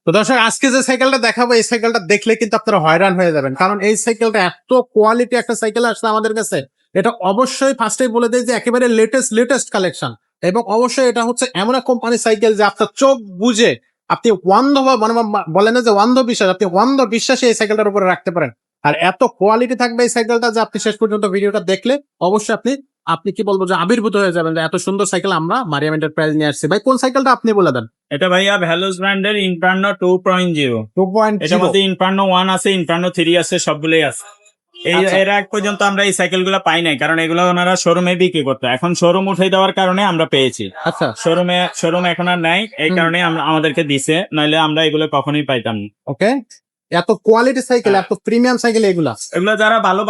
তো দর্শক আজকে যে সাইকেলটা দেখাবো এই সাইকেলটা দেখলে কিন্তু আপনারা হয়রান হয়ে যাবেন, কারণ এই সাইকেলটা এত কোয়ালিটি একটা সাইকেল আসছে আমাদের কাছে। এটা অবশ্যই ফার্স্টেই বলে দেয় যে একেবারে লেটেস্ট কালেকশন, এবং অবশ্যই এটা হচ্ছে এমন এক কোম্পানি সাইকেল যে আপনার চোখ বুঝে আপনি অন্ধ বা মানে বলে না যে অন্ধ বিশ্বাস, আপনি অন্ধ বিশ্বাসে এই সাইকেলটার উপরে রাখতে পারেন। আর এত কোয়ালিটি থাকবে এই সাইকেলটা যে আপনি শেষ পর্যন্ত ভিডিওটা দেখলে অবশ্যই আপনি আপনি কি বলবো যে আবির্ভূত হয়ে যাবেন যে এত সুন্দর সাইকেল আমরা মারিয়াম এন্টারপ্রাইজ নিয়ে আসছি। ভাই কোন সাইকেলটা আপনি বলে দেন। এটা ভাইয়া ভ্যালুস ব্র্যান্ডের ইনফার্নো 2.0। 2.0 এটার মধ্যে ইনফার্নো 1 আছে, ইনফার্নো 3 আছে, সবগুলোই আছে। আচ্ছা। এর আগ পর্যন্ত আমরা এই সাইকেলগুলো পাই নাই, কারণ এগুলো ওনারা শোরুমে বিক্রি করতো। এখন শোরুম উঠে দেওয়ার কারণে আমরা পেয়েছি। আচ্ছা। শোরুম এখন আর নাই, এই কারণে আমাদেরকে দিছে, নাহলে আমরা এগুলো কখনোই পাইতাম না। ওকে, এত কোয়ালিটি সাইকেল, এত প্রিমিয়াম সাইকেল এগুলা। এগুলো যারা ভালো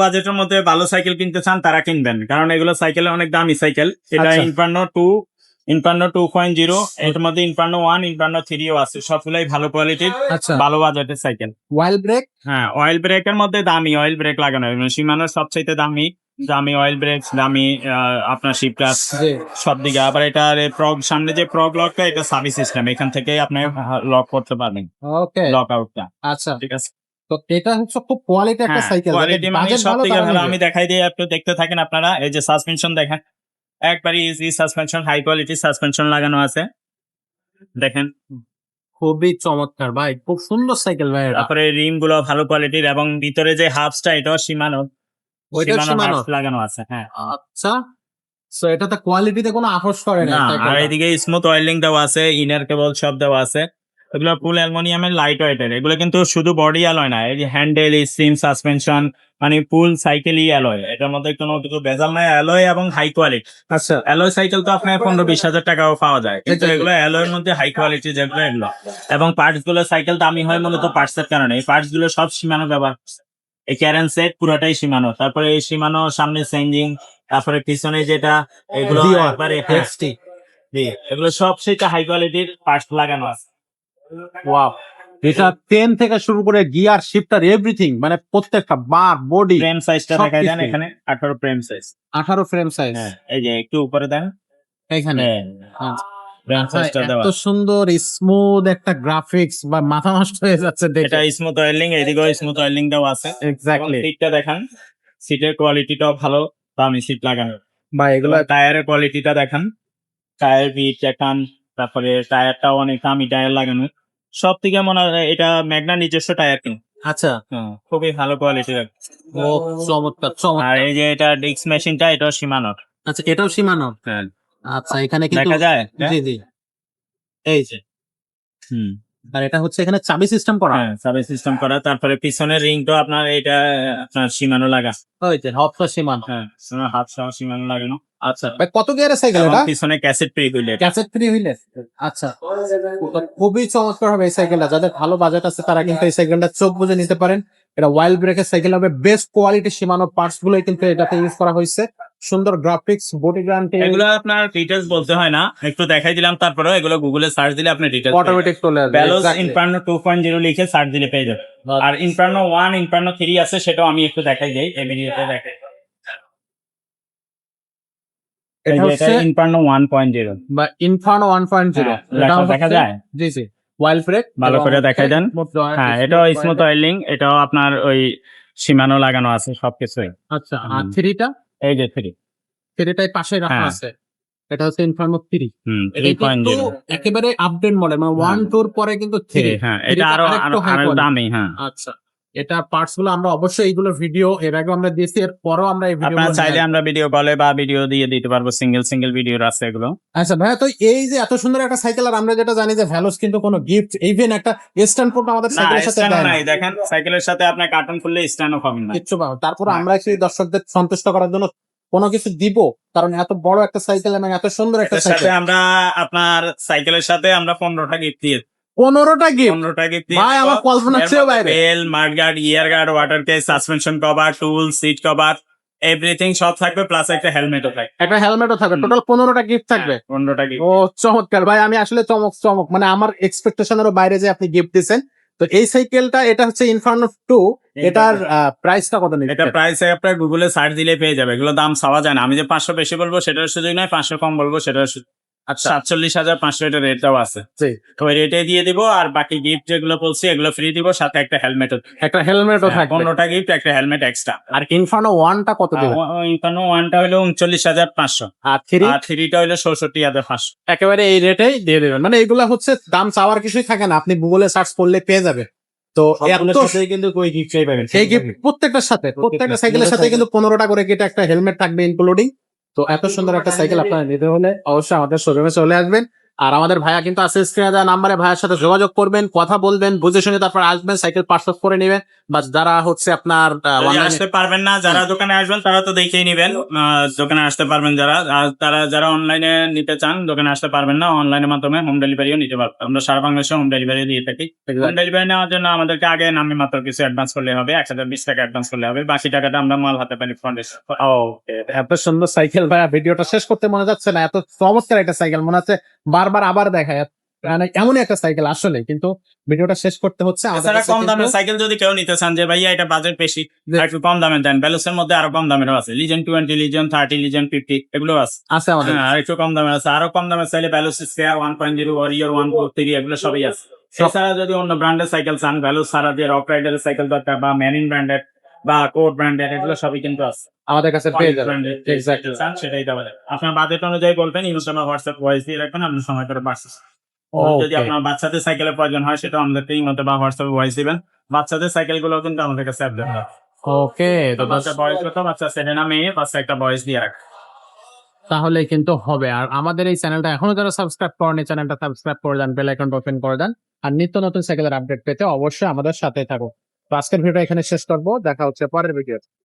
বাজেটের মধ্যে ভালো সাইকেল কিনতে চান তারা কিনবেন, কারণ এগুলো সাইকেল অনেক দামি সাইকেল। এটা আচ্ছা। ইনফার্নো 2.0, এর মধ্যে ইনফার্নো 1, ইনফার্নো 3 ও আছে, সবগুলাই ভালো কোয়ালিটির, আচ্ছা। ভালো বাজেটের সাইকেল। ওয়াইল ব্রেক। হ্যাঁ, অয়েল ব্রেকের মধ্যে দামি অয়েল ব্রেক লাগানো হয়, সীমানোর সবচাইতে দামি অয়েল ব্রেক, দামি আপনার শিপটাস জি। সব দিকে। আবার এটার সামনে যে প্রগ লকটা, এটা সাবি সিস্টেম, এখান থেকে আপনি লক করতে পারবেন, ওকে। লক আউটটা। আচ্ছা, ঠিক আছে। তো এটা হচ্ছে খুব কোয়ালিটি একটা হ্যাঁ, সাইকেল, কোয়ালিটি মানে বাজেট সব ভালো থেকে তারা ভালো। নেবে। আমি দেখাই দিই, একটু দেখতে থাকেন আপনারা। এই যে সাসপেনশন দেখেন, একবারই easy suspension, high quality suspension লাগানো আছে, দেখেন। খুবই চমৎকার ভাই, খুব সুন্দর সাইকেল ভাই এটা। তারপরে রিম গুলো ভালো কোয়ালিটির, এবং ভিতরে যে হাফসটা এটাও সীমানো ওইটা সীমানো হাফস লাগানো আছে। হ্যাঁ, আচ্ছা, সো এটাতে কোয়ালিটিতে কোনো আপোষ করে না না, আর সাইকেলটা। এদিকে স্মুথ অয়েলিং দেওয়া আছে, ইনার কেবল সব দেওয়া আছে। এগুলো ফুল অ্যালুমিনিয়ামের, লাইট ওয়েটের। এগুলো কিন্তু শুধু বডি অ্যালয় না, এই যে হ্যান্ডেল, স্টিম, সাসপেনশন, মানে ফুল সাইকেলই অ্যালয়। এটার মধ্যে কোনো কিছু ভেজাল নাই, অ্যালয় এবং হাই কোয়ালিটি। আচ্ছা। অ্যালয় সাইকেল তো আপনার 15-20 হাজার টাকাও পাওয়া যায়, কিন্তু Exactly. এগুলো অ্যালয়ের মধ্যে হাই কোয়ালিটি যেগুলো, এগুলো। এবং পার্টস গুলো, সাইকেল দামি হয় মূলত পার্টস এর কারণে। এই পার্টস গুলো সব সীমানো ব্যবহার করছে। এই ক্যারেন সেট পুরোটাই সীমানো, তারপরে এই সীমানো সামনে চেঞ্জিং, তারপরে পিছনে যেটা, এগুলো Dior, একবারে XT। জি, এগুলো সব সেটা হাই কোয়ালিটির পার্টস লাগানো আছে। ওয়াও, এটা পেন থেকে শুরু করে গিয়ার শিফটার এভরিথিং, মানে প্রত্যেকটা বার বডি। ফ্রেম সাইজটা দেখাই দেন, সবকিছু। এখানে 18 ফ্রেম সাইজ। 18 frame size. হ্যাঁ, এই যে একটু উপরে দেন, এখানে হ্যাঁ, ফ্রেম আচ্ছা, সাইজটা দেওয়া। এত সুন্দর স্মুথ একটা গ্রাফিক্স, বা মাথা নষ্ট হয়ে যাচ্ছে এটা দেখে। স্মুথ অয়েলিং, এদিকেও স্মুথ অয়েলিং দেওয়া আছে। এক্স্যাক্টলি সিটটা দেখান, সিটের কোয়ালিটিটাও ভালো, দামি সিট লাগানো। ভাই, এগুলো এগুলো টায়ারের কোয়ালিটিটা দেখান, টায়ার বিট দেখান, তারপরে টায়ারটাও অনেক দামি টায়ার লাগানো। সব থেকে মনে হয় এটা ম্যাগনা নিজস্ব টায়ার কিনে। আচ্ছা। খুবই ভালো কোয়ালিটির। ও, চমৎকার আর চমৎকার। এই যে এটা ডিস্ক মেশিনটা, এটাও সীমানোর। আচ্ছা, এটাও সীমানো। হ্যাঁ, আচ্ছা, এখানে কিন্তু দেখা যায়। জি জি, এই যে, হুম, আর এটা হচ্ছে এখানে চাবি সিস্টেম করা। হ্যাঁ, সাবে সিস্টেম করা। তারপরে পিছনের রিংটা আপনার এটা আপনার সীমানো লাগা। ওই যে হপটা সীমানো। হ্যাঁ, হাত সহ সীমানো লাগানো। আচ্ছা ভাই, কত গিয়ারের সাইকেল এবং এটা? পিছনে cassette pre wheel. Cassette free হইলে। আচ্ছা, তো খুবই চমৎকার হবে এই সাইকেলটা। যাদের ভালো বাজেট আছে তারা কিন্তু এই সাইকেলটা চোখ বুঝে নিতে পারেন। এটা ওয়াইল্ড ব্রেকের সাইকেল হবে, বেস্ট কোয়ালিটি সীমানো পার্টস গুলোই কিন্তু এটাতে ইউজ করা হয়েছে। সুন্দর গ্রাফিক্স, বডি গ্যারান্টি, এগুলো আপনার ডিটেলস বলতে হয় না, একটু দেখাই দিলাম। তারপরে এগুলো গুগলে সার্চ দিলে আপনি ডিটেলস অটোমেটিক চলে আসবে। ভ্যালোস Exactly. ইনফার্নো 2.0 লিখে সার্চ দিলে পেয়ে যাবে। আর ইনফার্নো 1, ইনফার্নো 3 আছে, সেটাও আমি একটু দেখাই দেই, এই ভিডিওতে দেখাই। এটা এটা হচ্ছে ইনফার্নো 1.0, বা ইনফার্নো 1.0। হ্যাঁ, এটা দেখা যায়? জি জি, ওয়াইল্ড ব্রেক ভালো করে দেখাই দেন। হ্যাঁ, এটাও স্মুথ অয়েলিং, এটাও আপনার ওই সীমানো লাগানো আছে সবকিছুই। আচ্ছা, আর থ্রিটা? এই যে 3। থ্রিটাই পাশে রাখা হ্যাঁ। আছে। এটা হচ্ছে ইনফার্নো 3। এটা কিন্তু 3.0। একেবারে আপডেট মডেল, মানে 1 2 পরে কিন্তু 3। হ্যাঁ, এটা আরো হাই কোয়ালিটি। দামি। হ্যাঁ, আচ্ছা, এটা পার্টস গুলো আমরা অবশ্যই এইগুলো ভিডিও এর আগে আমরা দিয়েছি, এর পরেও আমরা এই ভিডিও। আপনার চাইলে আমরা ভিডিও কলে বা ভিডিও দিয়ে দিতে পারবো, সিঙ্গেল ভিডিও আছে এগুলো। আচ্ছা ভাইয়া, তো এই যে এত সুন্দর একটা সাইকেল, আর আমরা যেটা জানি যে ভ্যালোস কিন্তু কোনো গিফট, ইভেন একটা স্ট্যান্ড পোর্ট আমাদের না, সাইকেলের সাথে স্ট্যান্ড দেয় না। নাই, দেখেন সাইকেলের সাথে আপনার কার্টন খুললে স্ট্যান্ডও পাবেন না। কিচ্ছু পাবো, তারপর না। আমরা কি দর্শকদের সন্তুষ্ট করার জন্য কোনো কিছু দিব, কারণ এত বড় একটা সাইকেল এবং এত সুন্দর একটা এটার সাইকেল। সাথে আমরা আপনার সাইকেলের সাথে আমরা 15টা গিফট দিয়ে 15টা গিফট 15টা গিফট ভাই, আমার কল্পনার চেয়েও বাইরে। Bell, mudguard, ear guard, water case, suspension cover, tool, seat cover, everything সব থাকবে, প্লাস একটা হেলমেটও থাকবে। একটা হেলমেটও থাকবে, টোটাল 15টা গিফট থাকবে। 15টা গিফট। ও চমৎকার ভাই, আমি আসলে চমক মানে আমার এক্সপেকটেশনেরও বাইরে যে আপনি গিফট দিচ্ছেন। তো এই সাইকেলটা, এটা হচ্ছে ইনফার্নো 2, এটার প্রাইসটা কত নিচ্ছে? এটা প্রাইস আপনার গুগলে সার্চ দিলে পেয়ে যাবে। এগুলো দাম চাওয়া যায় না, আমি যে 500 বেশি বলবো সেটার সুযোগ নাই, 500 কম বলবো সেটার সুযোগ। আচ্ছা 47,500 এটা রেটটাও আছে। জি। তো ওই রেটে দিয়ে দিব, আর বাকি গিফট যেগুলো বলছি এগুলো ফ্রি দিব, সাথে একটা হেলমেটও। একটা হেলমেটও থাকবে 15টা গিফট, একটা হেলমেট এক্সট্রা। আর ইনফার্নো 1টা কত দিবেন ইনফার্নো 1টা হলো 39,500, আর 3 আর 3টা হলো 66,500। একেবারে এই রেটেই দিয়ে দেবেন মানে এগুলা হচ্ছে দাম চাওয়ার কিছুই থাকে না আপনি গুগলে সার্চ করলে পেয়ে যাবে তো এত কিন্তু কই গিফট চাই পাবেন এই গিফট প্রত্যেকটা সাথে প্রত্যেকটা সাইকেলের সাথে কিন্তু 15টা করে কেটে একটা হেলমেট থাকবে ইনক্লুডিং তো এত সুন্দর একটা সাইকেল আপনারা নিতে হলে অবশ্যই আমাদের শোরুমে চলে আসবেন আর আমাদের ভাইয়া কিন্তু আছে স্ক্রিনে দেওয়া নাম্বারে ভাইয়ের সাথে যোগাযোগ করবেন কথা বলবেন বুঝে শুনে তারপর আসবেন সাইকেল পারচেজ করে নেবেন বা যারা হচ্ছে আপনার যদি অনলাইনে আসতে পারবেন না, যারা দোকানে আসবেন তারা তো দেখেই নিবেন। দোকানে আসতে পারবেন যারা, আর তারা যারা অনলাইনে নিতে চান দোকানে আসতে পারবেন না, অনলাইনের মাধ্যমে হোম ডেলিভারিও নিতে পারবেন। আমরা সারা বাংলাদেশে হোম ডেলিভারি দিয়ে থাকি। হোম ডেলিভারি নেওয়ার জন্য আমাদেরকে আগে নামে মাত্র কিছু অ্যাডভান্স করলে হবে, 1020 টাকা অ্যাডভান্স করলে হবে, বাকি টাকাটা আমরা মাল হাতে পানি ফ্রন্টে। এত সুন্দর সাইকেল ভাইয়া ভিডিওটা শেষ করতে মনে যাচ্ছে না এত চমৎকার একটা সাইকেল মনে হচ্ছে বারবার আবার দেখায় মানে এমনই একটা সাইকেল আসলে কিন্তু ভিডিওটা শেষ করতে হচ্ছে আমাদের এছাড়া কাছে কম দামের কিন্তু- সাইকেল যদি কেউ নিতে চান যে ভাইয়া এটা বাজেট বেশি, জি। একটু কম দামের দেন, ব্যালেন্সের মধ্যে আরো কম দামেরও আছে, লিজেন্ড 20, লিজেন্ড 30, লিজেন্ড 50 এগুলো আছে। আছে আমাদের হ্যাঁ, আর একটু কম দামের আছে, আরো কম দামের চাইলে ভ্যালুস স্কয়ার 1.0, ওয়ারিয়র 1.3 এগুলো সবই আছে। এছাড়া যদি অন্য ব্র্যান্ডের সাইকেল চান, ভ্যালুস ছাড়া দিয়ে রক রাইডারের সাইকেল দরকার বা মেরিন ব্র্যান্ডের বা কোড ব্র্যান্ডের, এগুলো সবই কিন্তু আছে। আমাদের কাছে পেয়ে যাবেন ব্র্যান্ডের এক্স্যাক্টলি চান সেটাই দেওয়া যায়। আপনার বাজেট অনুযায়ী বলবেন, ইনস্টাগ্রাম হোয়াটসঅ্যাপ ভয়েস দিয়ে রাখবেন, আপনার সময় করে পারচেজ। যদি আপনার বাচ্চাদের সাইকেলের প্রয়োজন হয় সেটা আমাদেরকে ইমোতে বা হোয়াটসঅ্যাপে ভয়েস দিবেন। বাচ্চাদের সাইকেল গুলো কিন্তু আমাদের কাছে অ্যাভেলেবল। ওকে তো বাচ্চা বয়স কত, বাচ্চা ছেলে না মেয়ে, বাচ্চা একটা বয়স দিয়ে রাখ। তাহলে কিন্তু হবে আর আমাদের এই চ্যানেলটা এখনো যারা সাবস্ক্রাইব করেন এই চ্যানেলটা সাবস্ক্রাইব করে দেন বেল আইকনটা ওপেন করে দেন আর নিত্য নতুন সাইকেলের আপডেট পেতে অবশ্যই আমাদের সাথে থাকুন তো আজকের ভিডিও এখানে শেষ করবো দেখা হচ্ছে পরের ভিডিও